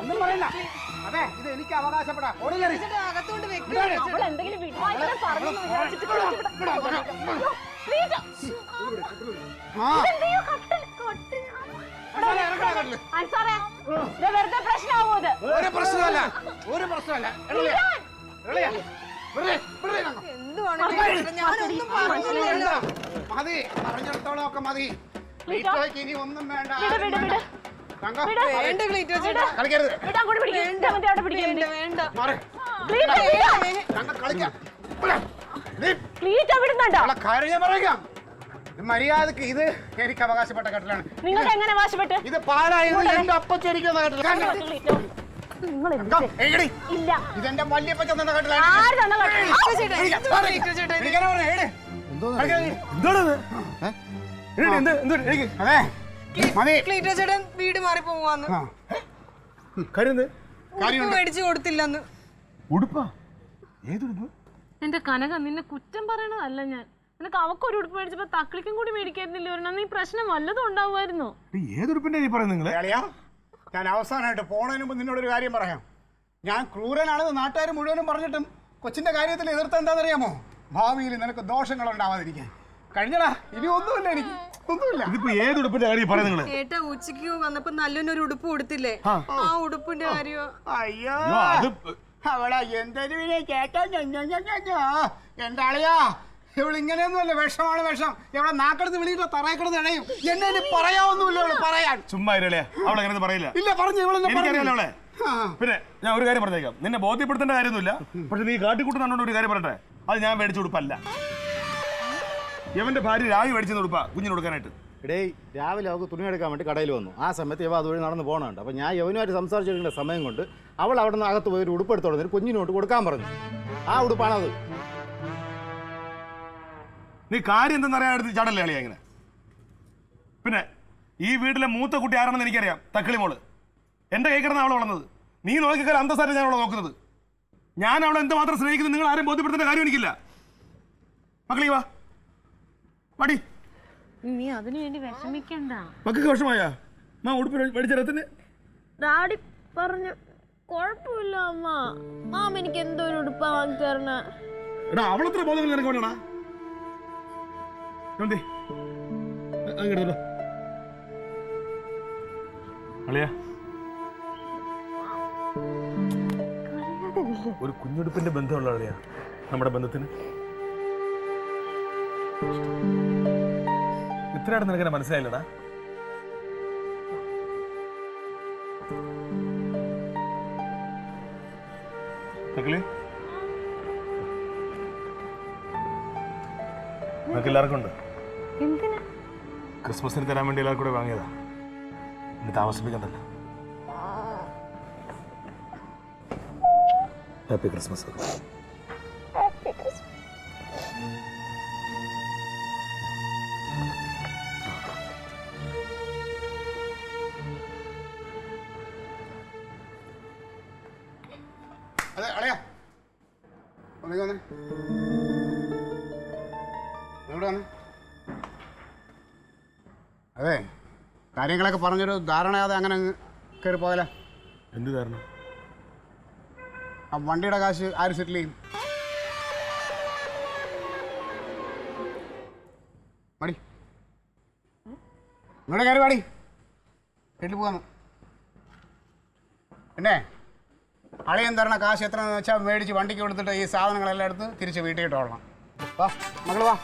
ഒന്നും പറയണ്ട. അതെ, ഇത് എനിക്ക് അവകാശപ്പെടാം. ഒരു പ്രശ്നമല്ല, ഒരു പ്രശ്നമല്ല. മതി, പറഞ്ഞിടത്തോളം ഒക്കെ മതി. ഇനി ഒന്നും വേണ്ട. കളിക്കരുത്. മര്യാദക്ക് ഇത് എനിക്ക് അവകാശപ്പെട്ട കട്ടിലാണ്. നിങ്ങൾക്ക് എങ്ങനെ അവകാശപ്പെട്ട്? ഇത് പാലായത് എന്റെ അപ്പച്ചരിക്കുന്ന കട്ടിലാണ്. ഇതെന്റെ വല്യപ്പച്ച തന്ന കട്ടിലാണ്. വീട് മാറി പോവാന്ന് മേടിച്ചു കൊടുത്തില്ലെന്ന്. എന്റെ കനക, നിന്നെ കുറ്റം പറയണതല്ല ഞാൻ. നിനക്ക് അവക്കൊരു ഉടുപ്പ് മേടിച്ചപ്പോ തക്കളിക്കും കൂടി മേടിക്കായിരുന്നില്ല ഒരെണ്ണം. ഈ പ്രശ്നം വല്ലതും ഉണ്ടാവുമായിരുന്നോ? ഏതുടുപ്പിന്റെ പറയുന്നത്? ഞാൻ അവസാനമായിട്ട് പോണതിന് മുമ്പ് നിന്നോടൊരു കാര്യം പറയാം. ഞാൻ ക്രൂരനാണെന്ന് നാട്ടുകാർ മുഴുവനും പറഞ്ഞിട്ടും കൊച്ചിന്റെ കാര്യത്തിൽ എതിർത്ത് എന്താണെന്നറിയാമോ? ഭാവിയിൽ നിനക്ക് ദോഷങ്ങൾ ഉണ്ടാവാതിരിക്കാൻ. കഴിഞ്ഞടാ, ഇനി ഒന്നുമില്ല, എനിക്ക് ഒന്നുമില്ല. ഇതിപ്പോ ഏതുടുപ്പിന്റെ കാര്യം പറയുന്നത്? ഏട്ടാ ഉച്ചക്ക് വന്നപ്പോ നല്ലൊരു ഉടുപ്പ് കൊടുത്തില്ലേ, ആ ഉടുപ്പിന്റെ കാര്യോ? അയ്യോ, അവളാ എന്തൊരു കേട്ടാ. എന്റെ ആളിയാ, ഇവളിങ്ങനെയൊന്നുമല്ല. വിഷമാണ് വിഷം. ഇവിടെ നാക്കെടുത്ത് വിളിയിട്ട് തറയിൽ കിടന്ന് ഇടയും. എന്നെ പറയാവൊന്നുമില്ല അവള് പറയാൻ. ചുമ്മാ അവളെങ്ങനെ പറയില്ല. ഇല്ല, പറഞ്ഞു. എനിക്കറിയാലോ അവളെ. പിന്നെ ഞാൻ ഒരു കാര്യം പറഞ്ഞേക്കാം, നിന്നെ ബോധ്യപ്പെടുത്തേണ്ട കാര്യമൊന്നുമില്ല. പക്ഷെ നീ കാട്ടിക്കൂട്ടുന്നോണ്ട് ഒരു കാര്യം പറയട്ടെ, അത് ഞാൻ മേടിച്ച ഉടുപ്പല്ല. ഇവന്റെ ഭാര്യ രാവി മേടിച്ചെന്ന് ഉടുപ്പാ കുഞ്ഞിന് കൊടുക്കാനായിട്ട്. ഇടേ രാവിലെ അവൾക്ക് തുണി എടുക്കാൻ വേണ്ടി കടയിൽ വന്നു. ആ സമയത്ത് ഇവ അതുവഴി നടന്ന് പോകണുണ്ട്. അപ്പം ഞാൻ യവനുമായിട്ട് സംസാരിച്ചിരിക്കുന്ന സമയം കൊണ്ട് അവൾ അവിടെ നിന്ന് അകത്ത് പോയി ഒരു ഉടുപ്പ് എടുത്തോളുന്നതിന് കുഞ്ഞിനോട്ട് കൊടുക്കാൻ പറഞ്ഞു. ആ ഉടുപ്പാണത്. നീ കാര്യം എന്തെന്നറിയാൻ ചാടല്ലേ അളിയാ ഇങ്ങനെ? പിന്നെ ഈ വീട്ടിലെ മൂത്ത കുട്ടി ആരാണെന്ന് എനിക്കറിയാം, തക്കിളി മോള്. എൻ്റെ കൈ കിടന്ന് അവളെ വളർന്നത്. നീ നോക്കിക്കാൽ അന്തസ്സായിട്ട് ഞാൻ അവളെ നോക്കുന്നത്. ഞാൻ അവളെ എന്തുമാത്രം സ്നേഹിക്കുന്നത് നിങ്ങൾ ആരും ബോധ്യപ്പെടുത്തേണ്ട കാര്യം എനിക്കില്ല. മക്കളീ വാ, മടി. നീ അതിനു വേണ്ടി വിഷമിക്കണ്ട. മക്കൾക്ക് വിഷമായ ഉടുപ്പ് മേടിച്ചത്തിന് ഡാഡി പറഞ്ഞു കുഴപ്പമില്ല അമ്മ. മാമ എനിക്ക് എന്തോ ഒരു ഉടുപ്പാ വാങ്ങി തരണ. എടാ, അവളെത്ര ബോധങ്ങൾ നിനക്ക് വേണടാ? ഒരു കുഞ്ഞുടുപ്പിന്റെ ബന്ധമുള്ള ആളിയാ നമ്മുടെ ബന്ധത്തിന്. ഇത്രയായിട്ട് നിനക്ക് മനസ്സിലായില്ലടാ. നിനക്ക് എല്ലാവർക്കും ഉണ്ട്. ക്രിസ്മസിന് തരാൻ വേണ്ടി എല്ലാവർക്കും കൂടെ വാങ്ങിയതാ. ഇനി താമസിപ്പിക്കണ്ടല്ലോ. Happy Christmas. അതെ അളയാ, അതെ കാര്യങ്ങളൊക്കെ പറഞ്ഞൊരു ധാരണയാതെ അങ്ങനെ കയറി പോയാലോ? എന്ത് ധാരണ? ആ വണ്ടിയുടെ കാശ് ആര് സെറ്റിൽ ചെയ്യും? മടി നിങ്ങളുടെ കയറി പാടി വീട്ടിൽ പോകാന്ന്. പിന്നെ അളിയൻ തരണ കാശ് എത്രയെന്ന് വെച്ചാൽ മേടിച്ച് വണ്ടിക്ക് കൊടുത്തിട്ട് ഈ സാധനങ്ങളെല്ലാം എടുത്ത് തിരിച്ച് വീട്ടിൽ ഇട്ടോളണം. വാ മകള് വാ.